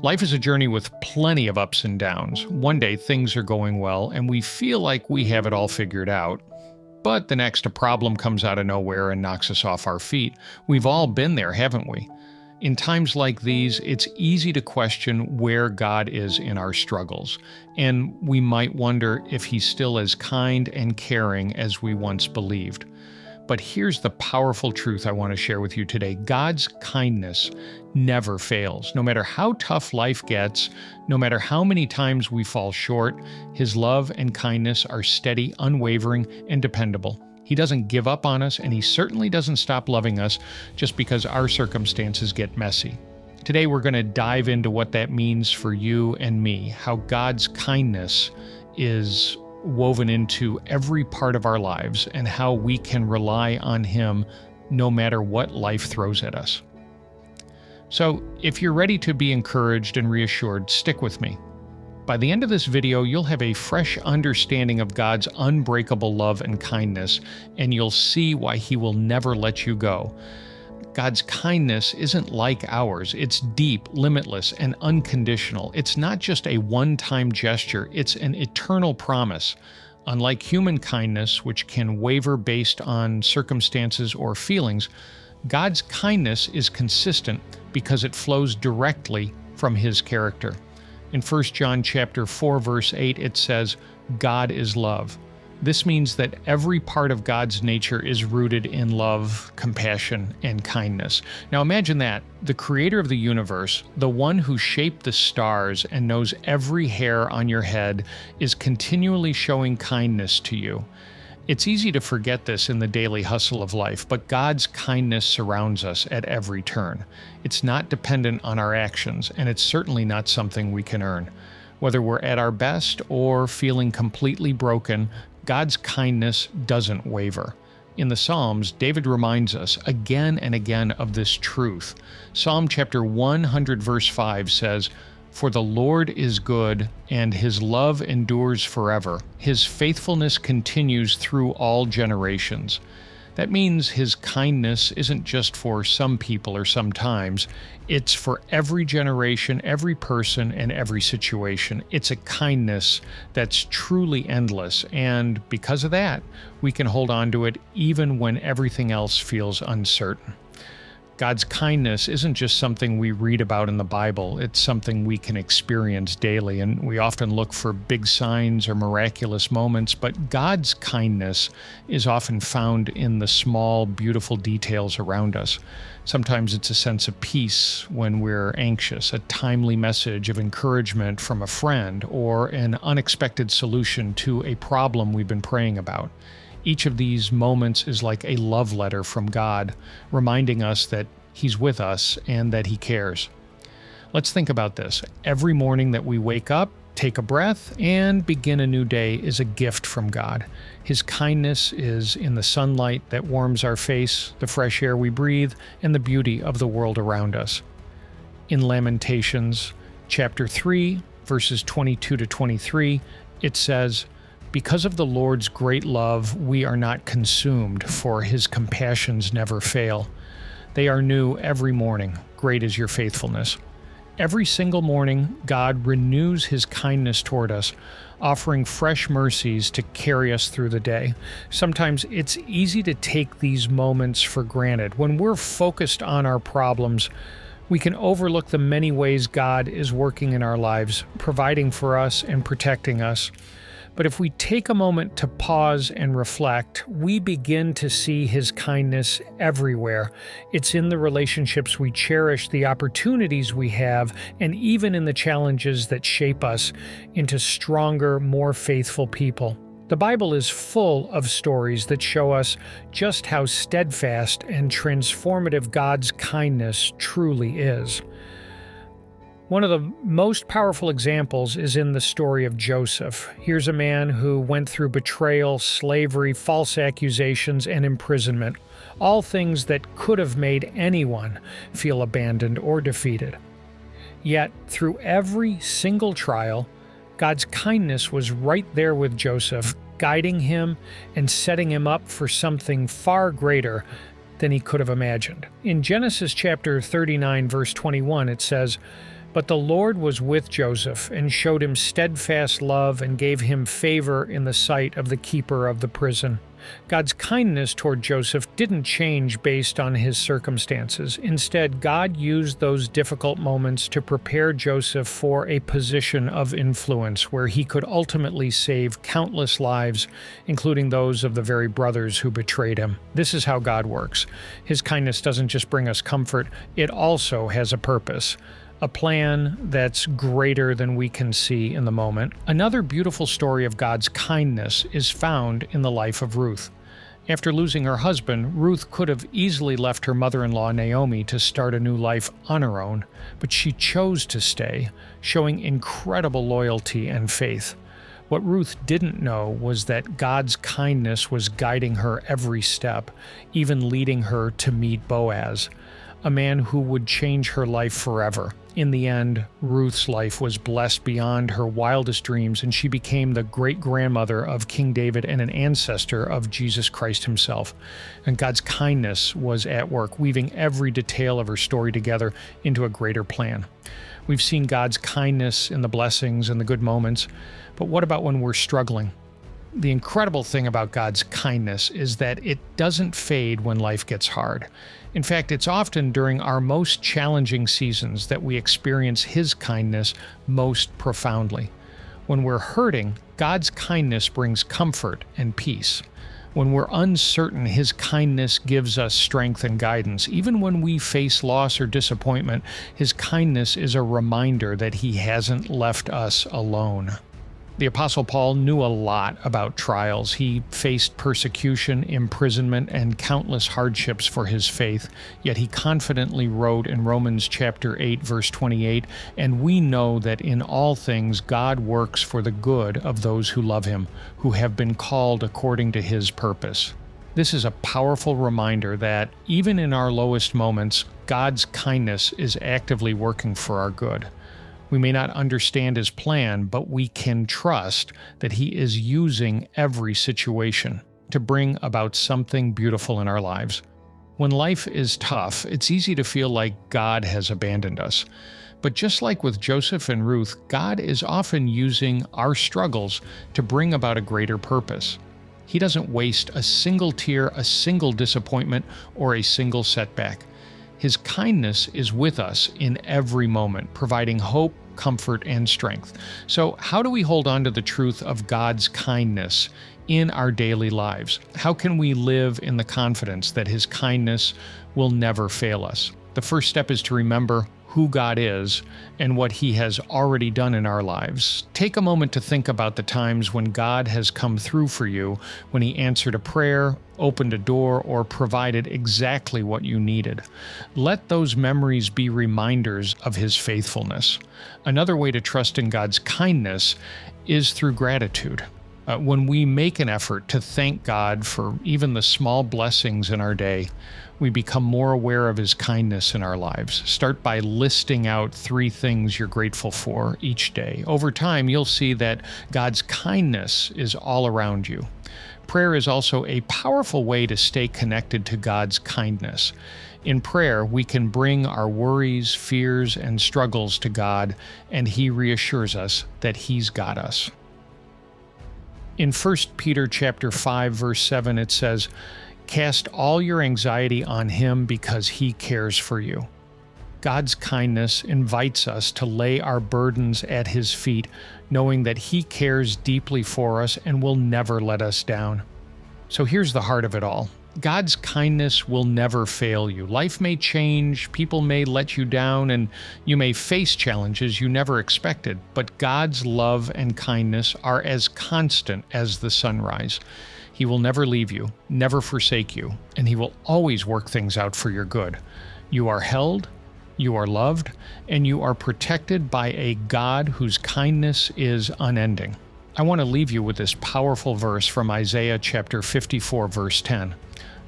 Life is a journey with plenty of ups and downs. One day things are going well and we feel like we have it all figured out. But the next, a problem comes out of nowhere and knocks us off our feet. We've all been there, haven't we? In times like these, it's easy to question where God is in our struggles, and we might wonder if He's still as kind and caring as we once believed. But here's the powerful truth I want to share with you today. God's kindness never fails. No matter how tough life gets, no matter how many times we fall short, His love and kindness are steady, unwavering, and dependable. He doesn't give up on us, and He certainly doesn't stop loving us just because our circumstances get messy. Today we're going to dive into what that means for you and me, how God's kindness is woven into every part of our lives, and how we can rely on Him no matter what life throws at us. So, if you're ready to be encouraged and reassured, stick with me. By the end of this video, you'll have a fresh understanding of God's unbreakable love and kindness, and you'll see why He will never let you go. God's kindness isn't like ours. It's deep, limitless, and unconditional. It's not just a one-time gesture. It's an eternal promise. Unlike human kindness, which can waver based on circumstances or feelings, God's kindness is consistent because it flows directly from His character. In 1 John chapter 4, verse 8, it says, "God is love." This means that every part of God's nature is rooted in love, compassion, and kindness. Now imagine that. The creator of the universe, the one who shaped the stars and knows every hair on your head, is continually showing kindness to you. It's easy to forget this in the daily hustle of life, but God's kindness surrounds us at every turn. It's not dependent on our actions, and it's certainly not something we can earn. Whether we're at our best or feeling completely broken, God's kindness doesn't waver. In the Psalms, David reminds us again and again of this truth. Psalm chapter 100 verse 5 says, "For the Lord is good, and His love endures forever. His faithfulness continues through all generations." That means His kindness isn't just for some people or some times. It's for every generation, every person, and every situation. It's a kindness that's truly endless, and because of that, we can hold on to it even when everything else feels uncertain. God's kindness isn't just something we read about in the Bible. It's something we can experience daily, and we often look for big signs or miraculous moments, but God's kindness is often found in the small, beautiful details around us. Sometimes it's a sense of peace when we're anxious, a timely message of encouragement from a friend, or an unexpected solution to a problem we've been praying about. Each of these moments is like a love letter from God, reminding us that He's with us and that He cares. Let's think about this. Every morning that we wake up, take a breath, and begin a new day is a gift from God. His kindness is in the sunlight that warms our face, the fresh air we breathe, and the beauty of the world around us. In Lamentations chapter 3, verses 22 to 23, it says, "Because of the Lord's great love, we are not consumed, for His compassions never fail. They are new every morning. Great is your faithfulness." Every single morning, God renews His kindness toward us, offering fresh mercies to carry us through the day. Sometimes it's easy to take these moments for granted. When we're focused on our problems, we can overlook the many ways God is working in our lives, providing for us and protecting us. But if we take a moment to pause and reflect, we begin to see His kindness everywhere. It's in the relationships we cherish, the opportunities we have, and even in the challenges that shape us into stronger, more faithful people. The Bible is full of stories that show us just how steadfast and transformative God's kindness truly is. One of the most powerful examples is in the story of Joseph. Here's a man who went through betrayal, slavery, false accusations, and imprisonment, all things that could have made anyone feel abandoned or defeated. Yet, through every single trial, God's kindness was right there with Joseph, guiding him and setting him up for something far greater than he could have imagined. In Genesis chapter 39, verse 21, it says, But the Lord was with Joseph and showed him steadfast love and gave him favor in the sight of the keeper of the prison. God's kindness toward Joseph didn't change based on his circumstances. Instead, God used those difficult moments to prepare Joseph for a position of influence where he could ultimately save countless lives, including those of the very brothers who betrayed him. This is how God works. His kindness doesn't just bring us comfort, it also has a purpose. A plan that's greater than we can see in the moment. Another beautiful story of God's kindness is found in the life of Ruth. After losing her husband, Ruth could have easily left her mother-in-law Naomi to start a new life on her own, but she chose to stay, showing incredible loyalty and faith. What Ruth didn't know was that God's kindness was guiding her every step, even leading her to meet Boaz, a man who would change her life forever. In the end, Ruth's life was blessed beyond her wildest dreams, and she became the great-grandmother of King David and an ancestor of Jesus Christ himself. And God's kindness was at work, weaving every detail of her story together into a greater plan. We've seen God's kindness in the blessings and the good moments, but what about when we're struggling? The incredible thing about God's kindness is that it doesn't fade when life gets hard. In fact, it's often during our most challenging seasons that we experience His kindness most profoundly. When we're hurting, God's kindness brings comfort and peace. When we're uncertain, His kindness gives us strength and guidance. Even when we face loss or disappointment, His kindness is a reminder that He hasn't left us alone. The Apostle Paul knew a lot about trials. He faced persecution, imprisonment, and countless hardships for his faith, yet he confidently wrote in Romans chapter 8, verse 28, "And we know that in all things God works for the good of those who love Him, who have been called according to His purpose." This is a powerful reminder that even in our lowest moments, God's kindness is actively working for our good. We may not understand His plan, but we can trust that He is using every situation to bring about something beautiful in our lives. When life is tough, it's easy to feel like God has abandoned us. But just like with Joseph and Ruth, God is often using our struggles to bring about a greater purpose. He doesn't waste a single tear, a single disappointment, or a single setback. His kindness is with us in every moment, providing hope, comfort, and strength. So how do we hold on to the truth of God's kindness in our daily lives? How can we live in the confidence that His kindness will never fail us? The first step is to remember who God is and what He has already done in our lives. Take a moment to think about the times when God has come through for you, when He answered a prayer, opened a door, or provided exactly what you needed. Let those memories be reminders of His faithfulness. Another way to trust in God's kindness is through gratitude. When we make an effort to thank God for even the small blessings in our day, we become more aware of His kindness in our lives. Start by listing out 3 things you're grateful for each day. Over time, you'll see that God's kindness is all around you. Prayer is also a powerful way to stay connected to God's kindness. In prayer, we can bring our worries, fears, and struggles to God, and He reassures us that He's got us. In 1 Peter chapter 5, verse 7, it says, "Cast all your anxiety on Him because He cares for you." God's kindness invites us to lay our burdens at His feet, knowing that He cares deeply for us and will never let us down. So here's the heart of it all. God's kindness will never fail you. Life may change, people may let you down, and you may face challenges you never expected, but God's love and kindness are as constant as the sunrise. He will never leave you, never forsake you, and He will always work things out for your good. You are held, you are loved, and you are protected by a God whose kindness is unending. I want to leave you with this powerful verse from Isaiah chapter 54, verse 10.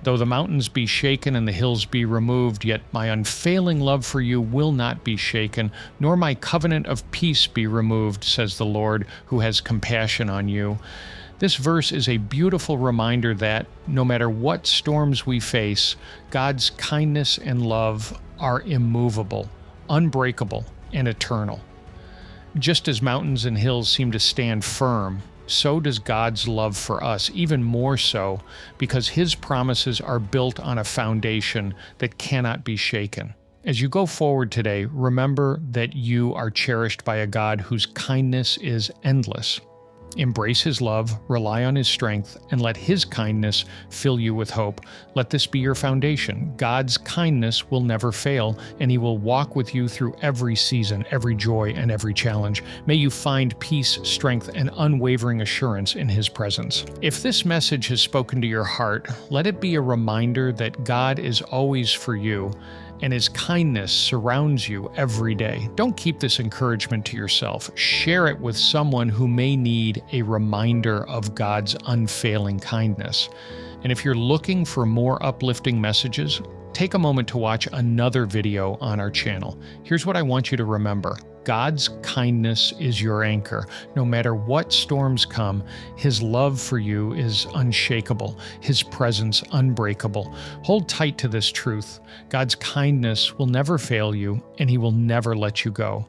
"Though the mountains be shaken and the hills be removed, yet my unfailing love for you will not be shaken, nor my covenant of peace be removed, says the Lord, who has compassion on you." This verse is a beautiful reminder that no matter what storms we face, God's kindness and love are immovable, unbreakable, and eternal. Just as mountains and hills seem to stand firm, so does God's love for us, even more so because His promises are built on a foundation that cannot be shaken. As you go forward today, remember that you are cherished by a God whose kindness is endless. Embrace His love, rely on His strength, and let His kindness fill you with hope. Let this be your foundation. God's kindness will never fail, and He will walk with you through every season, every joy, and every challenge. May you find peace, strength, and unwavering assurance in His presence. If this message has spoken to your heart, let it be a reminder that God is always for you, and His kindness surrounds you every day. Don't keep this encouragement to yourself. Share it with someone who may need a reminder of God's unfailing kindness. And if you're looking for more uplifting messages, take a moment to watch another video on our channel. Here's what I want you to remember. God's kindness is your anchor. No matter what storms come, His love for you is unshakable, His presence unbreakable. Hold tight to this truth. God's kindness will never fail you, and He will never let you go.